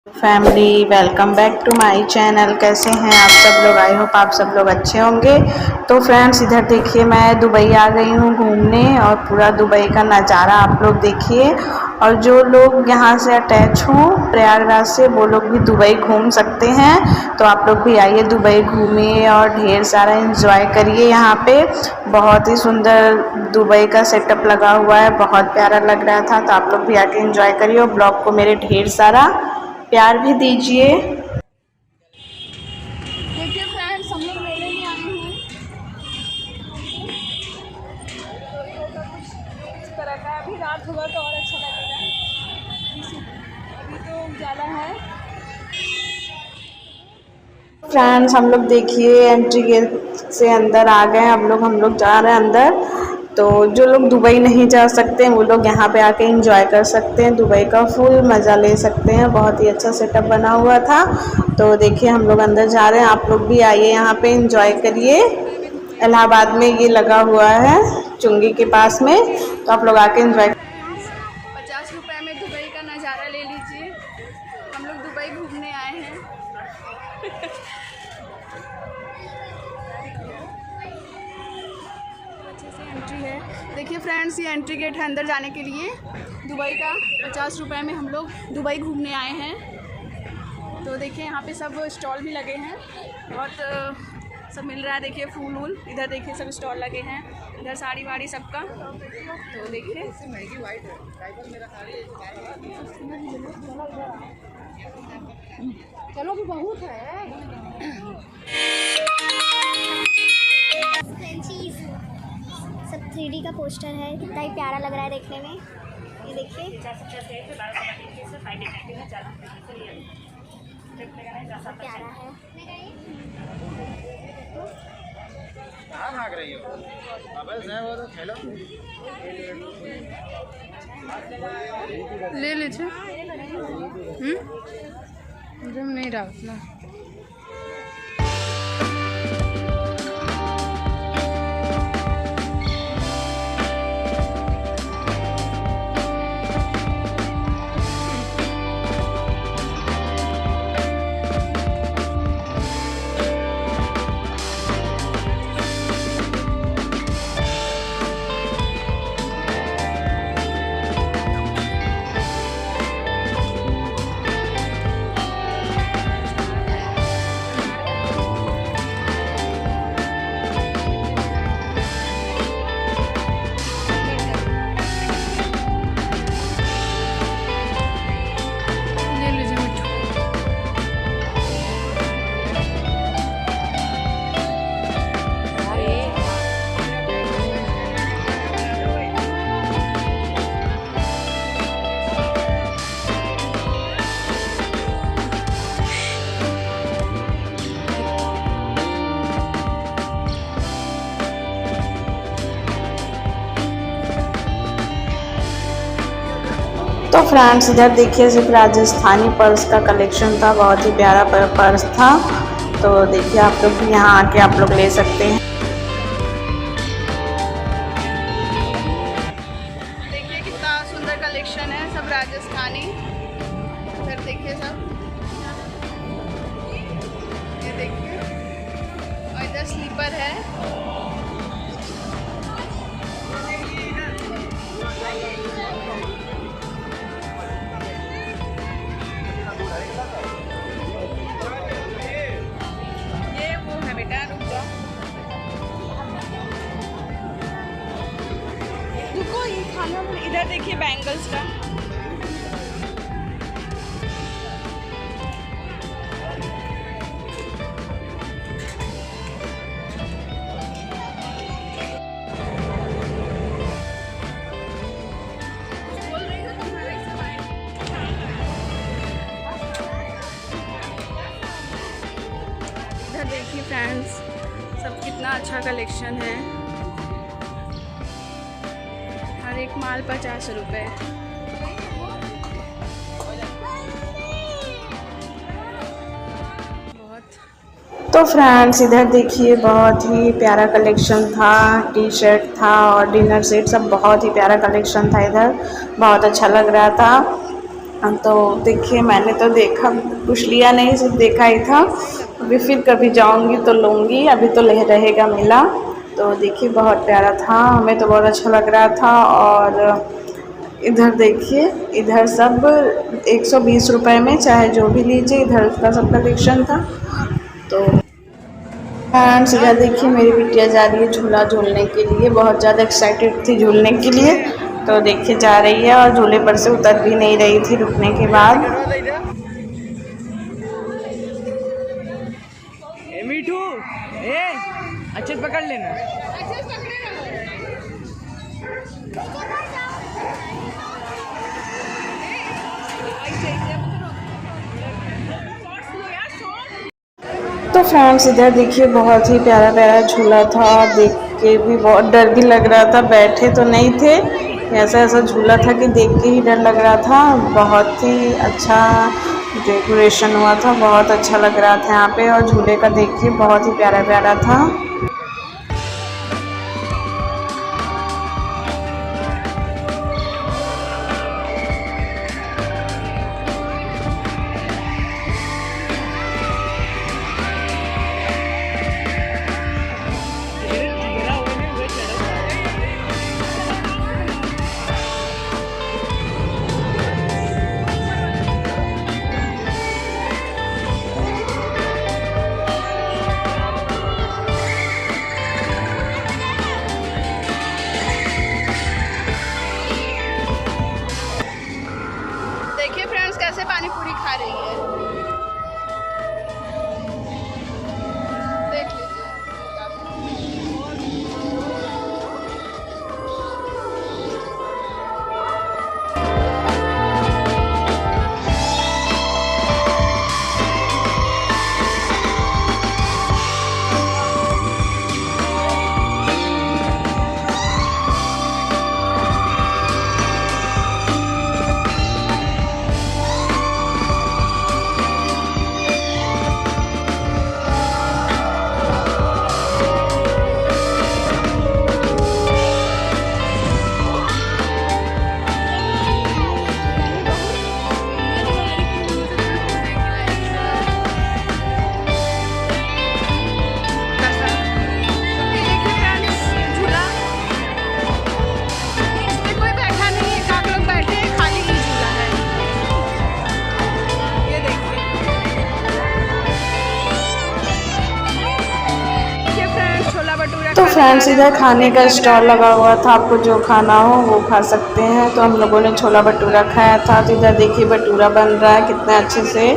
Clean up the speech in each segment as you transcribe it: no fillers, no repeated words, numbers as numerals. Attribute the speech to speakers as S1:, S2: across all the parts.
S1: Family welcome back to my channel. कैसे हैं आप सब लोग? आई होप आप सब लोग अच्छे होंगे। तो फ्रेंड्स इधर देखिए मैं दुबई आ गई हूँ घूमने और पूरा दुबई का नज़ारा आप लोग देखिए। और जो लोग यहाँ से अटैच हों प्रयागराज से वो लोग भी दुबई घूम सकते हैं। तो आप लोग भी आइए दुबई घूमिए और ढेर सारा एंजॉय करिए। यहाँ पे बहुत ही सुंदर दुबई का सेटअप लगा हुआ है, बहुत प्यारा लग रहा था। तो आप लोग भी आके एंजॉय करिए और ब्लॉग को मेरे ढेर सारा प्यार भी दीजिए।
S2: देखिए फ्रेंड्स हम लोग मेले में आए हैं। इस तरह का अभी रात होगा तो और अच्छा लगेगा। अभी तो उजाला है।
S1: फ्रेंड्स हम लोग देखिए एंट्री गेट से अंदर आ गए हैं। हम लोग जा रहे हैं अंदर। तो जो लोग दुबई नहीं जा सकते हैं वो लोग यहाँ पे आके एंजॉय कर सकते हैं, दुबई का फुल मज़ा ले सकते हैं। बहुत ही अच्छा सेटअप बना हुआ था। तो देखिए हम लोग अंदर जा रहे हैं, आप लोग भी आइए यहाँ पे एंजॉय करिए। इलाहाबाद में ये लगा हुआ है चुंगी के पास में, तो आप लोग आके एंजॉय।
S2: 50 रुपये में दुबई का नज़ारा ले लीजिए। हम लोग दुबई घूमने आए हैं। अच्छे से एंट्री है। देखिए फ्रेंड्स ये एंट्री गेट है अंदर जाने के लिए दुबई का। 50 रुपये में हम लोग दुबई घूमने आए हैं। तो देखिए यहाँ पे सब स्टॉल भी लगे हैं, बहुत सब मिल रहा है। देखिए फूल वूल, इधर देखिए सब स्टॉल लगे हैं, इधर साड़ी वाड़ी सबका। तो देखिए चलो भी बहुत है।
S3: सब 3D का पोस्टर है, कितना ही प्यारा लग रहा है देखने में। ये देखिए प्यारा है।
S4: कहाँ भाग रही हो? अबे वो तो खेलो।
S2: ले लीजिए। जम नहीं रहा उतना।
S1: तो फ्रेंड्स इधर देखिए सिर्फ राजस्थानी पर्स का कलेक्शन था, बहुत ही प्यारा पर्स था। तो देखिए आप लोग भी यहाँ आके आप लोग ले सकते हैं।
S2: देखिए कितना सुंदर कलेक्शन है, सब राजस्थानी। इधर देखिए सब, ये देखिए। और इधर स्लीपर है। ये वो है बेटा, रुक जाओ, रुको ये खाना। इधर देखिए बैंगल्स का। इधर देखिए फ्रेंड्स सब कितना अच्छा कलेक्शन है। हर एक माल 50 रुपये।
S1: तो फ्रेंड्स इधर देखिए बहुत ही प्यारा कलेक्शन था, टी शर्ट था और डिनर सेट, सब बहुत ही प्यारा कलेक्शन था। इधर बहुत अच्छा लग रहा था। तो देखिए मैंने तो देखा, कुछ लिया नहीं, सिर्फ देखा ही था। अभी फिर कभी जाऊंगी तो लूँगी, अभी तो रहेगा मेला। तो देखिए बहुत प्यारा था, हमें तो बहुत अच्छा लग रहा था। और इधर देखिए, इधर सब 120 रुपए में चाहे जो भी लीजिए, इधर का सब कलेक्शन था। तो फ्रेंड्स इधर देखिए मेरी बिटिया जा रही है झूला झूलने के लिए, बहुत ज़्यादा एक्साइटेड थी झूलने के लिए। तो देखिए जा रही है और झूले पर से उतर भी नहीं रही थी रुकने के बाद।
S5: मीठू अच्छे से पकड़ लेना।
S1: तो फ्रेंड्स इधर देखिए बहुत ही प्यारा प्यारा झूला था, देख के भी बहुत डर भी लग रहा था। बैठे तो नहीं थे, ऐसा ऐसा झूला था कि देख के ही डर लग रहा था। बहुत ही अच्छा डेकोरेशन हुआ था, बहुत अच्छा लग रहा था यहाँ पे। और झूले का देखिए बहुत ही प्यारा प्यारा था।
S2: देखिए फ्रेंड्स कैसे पानी पूरी खा रही है, देख लीजिए।
S1: तो फ्रेंड्स इधर खाने का स्टॉल लगा हुआ था, आपको जो खाना हो वो खा सकते हैं। तो हम लोगों ने छोला भटूरा खाया था। तो इधर देखिए भटूरा बन रहा है कितना अच्छे से,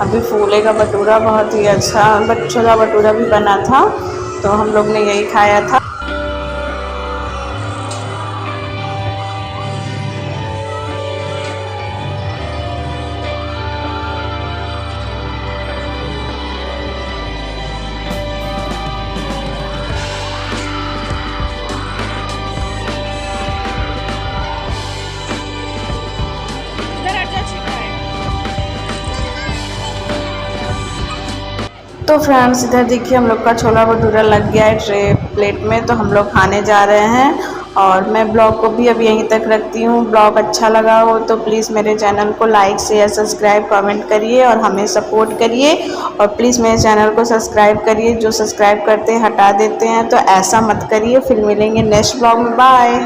S1: अभी फूलेगा भटूरा, बहुत ही अच्छा छोला भटूरा भी बना था। तो हम लोग ने यही खाया था। तो फ्रेंड्स इधर देखिए हम लोग का छोला भटूरा लग गया है प्लेट में, तो हम लोग खाने जा रहे हैं। और मैं ब्लॉग को भी अब यहीं तक रखती हूँ। ब्लॉग अच्छा लगा हो तो प्लीज़ मेरे चैनल को लाइक शेयर सब्सक्राइब कमेंट करिए और हमें सपोर्ट करिए। और प्लीज़ मेरे चैनल को सब्सक्राइब करिए, जो सब्सक्राइब करते हैं हटा देते हैं तो ऐसा मत करिए। फिर मिलेंगे नेक्स्ट ब्लॉग में, बाय।